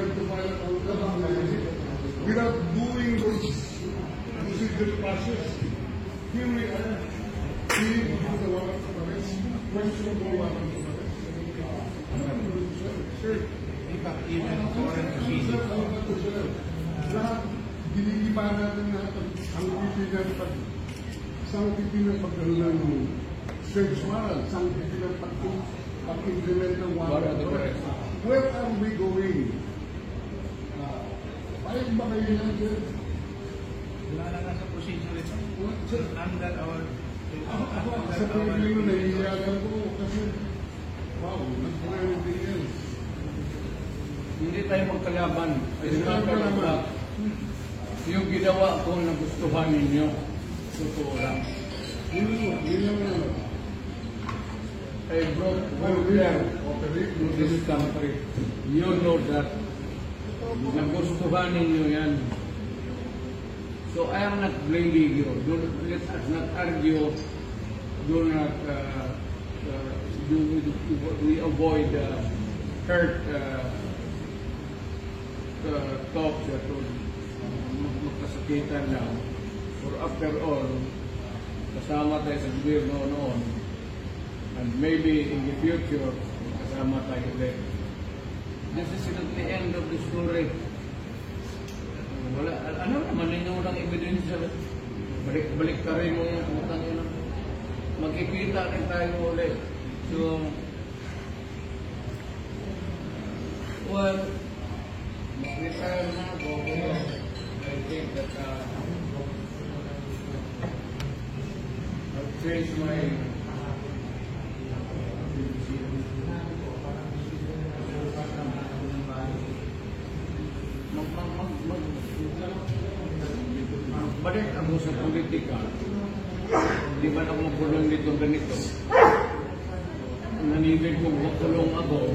have to file a counter without doing those procedural process. Here we are. We have the warrant of arrest. Question for warrant of arrest. Sir, Even foreign proceedings. lahat, dinigiba natin lahat ang pipilihan pag isang pipilihan pagkaroon ng search warrant, isang pipilihan pag-implement ng warrant of arrest. Where are we going? Pahit ba kayo yan, sir? Wala na nasa procedure ito. Sir, Under our... ako, sa Pilipino, naiiyagan ko kasi, wow, nag-planning din yan. Hindi tayo magkalaban. Hindi tayo magkalaban. Yung ginawa ko na gustuhan ninyo, totoo lang. Yun lang. I brought order to this country. You know that. Nagustuhan ninyo yan. So I am not blaming you. Let us not argue. Do not we avoid hurt talks that will magkasakitan lang. For after all, kasama tayo sa gobyerno noon, and maybe in the future, kasama tayo ulit. This is not the end of the story. Wala, ano naman ninyo ng ebidensya? Balik ka rin mo yung putang yun. Magkikita rin tayo ulit. So, well, retire na ako. I think that I've changed my balik ako sa politika. Hindi man ako makulong dito ganito. Nanibig kong makulong ako,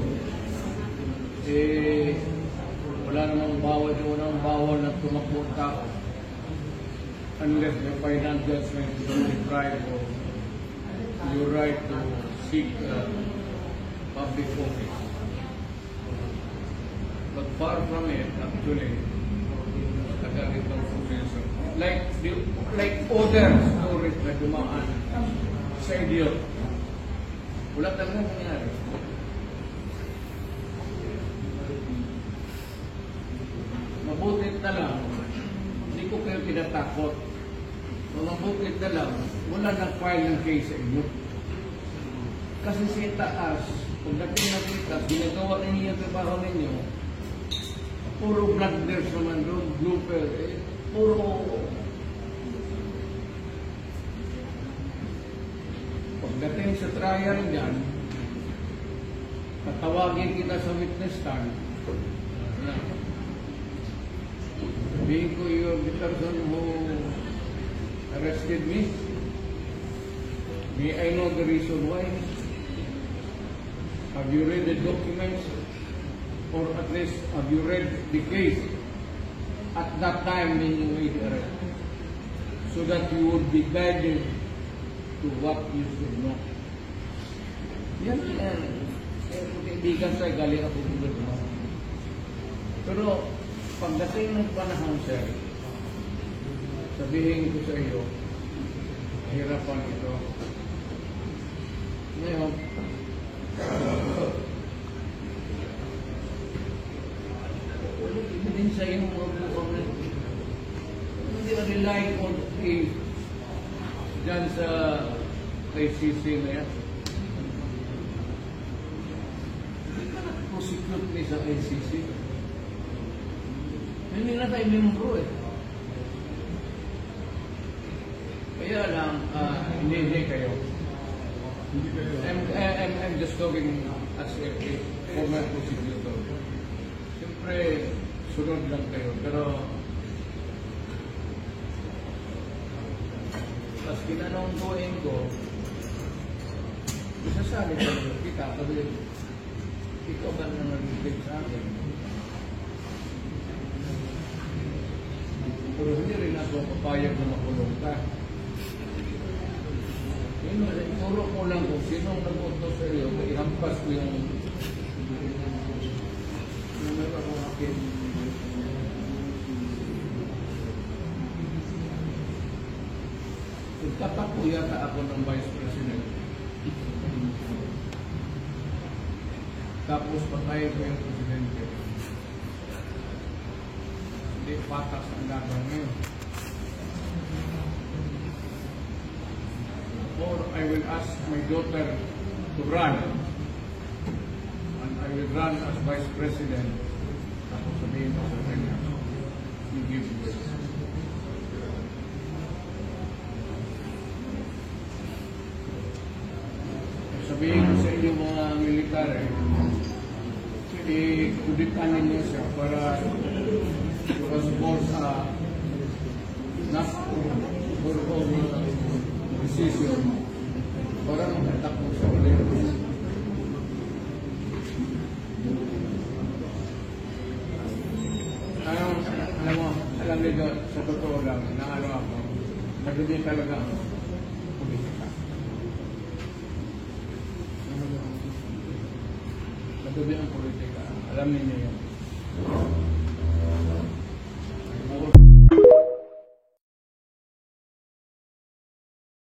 wala namang bawal na tumakbo tao unless the final judgment is deprived of your right to seek public office. But far from it, actually, nagagitang proseso. Like other stories na dumaan sa idiot. Wala talaga nangyari. Mabutit na lang, hindi ko kayo tinatakot. Mabutit na lang, wala nang file ng case sa inyo. Kasi sa taas, pagdating na kita, ginagawa ninyo yung trabaho ninyo, puro blunders naman doon, blooper, puro... Pagdating sa trial dyan, tatawagin kita sa witness stand, sabihin ko, you're the person who arrested me. May I know the reason why? Have you read the documents? Or at least, have you read the case at that time when you made the arrest? So that you would be guided to what you should know. Yan yan. Kaibigan sa'yo, galing ako tulad mo. Pero, pagdating ng panahon, sir, sabihin ko sa iyo, hirapan ito. Ngayon, ulit din sa iyo mga buong na hindi na-rely on dyan sa ICC na yan. Hindi ka na-prosecute ni sa ICC. Hindi na tayo membro eh. Kaya lang, hindi kayo. I'm just talking as a former prosecutor. Siyempre, sunod lang kayo. Pero, pas kinanonggoin ko, isasabi ko, kita, sabi, ikaw ba na nag-ibig sa akin? Pero hindi rin ako papayag na makulong ka. Ituro ko lang kung sinong nag-utos sa iyo, ihampas ko yung meron akong Bakit? Nagtatakbo yata ako ng Vice President. Tapos patayin ko yung Presidente. Hindi patas ang laban ngayon. Or I will ask my daughter to run. And I will run as Vice President. Tapos sabihin ko sa kanya, you give way. Sabihin ko sa inyo mga militar, i-kuditan ninyo siya para because for not for all decision para makatakbo sa ulit. Alam niyo, sa totoo lang, na ano ako, nagiging talaga ako politika. Nagiging ang politika. Alam niyo yun.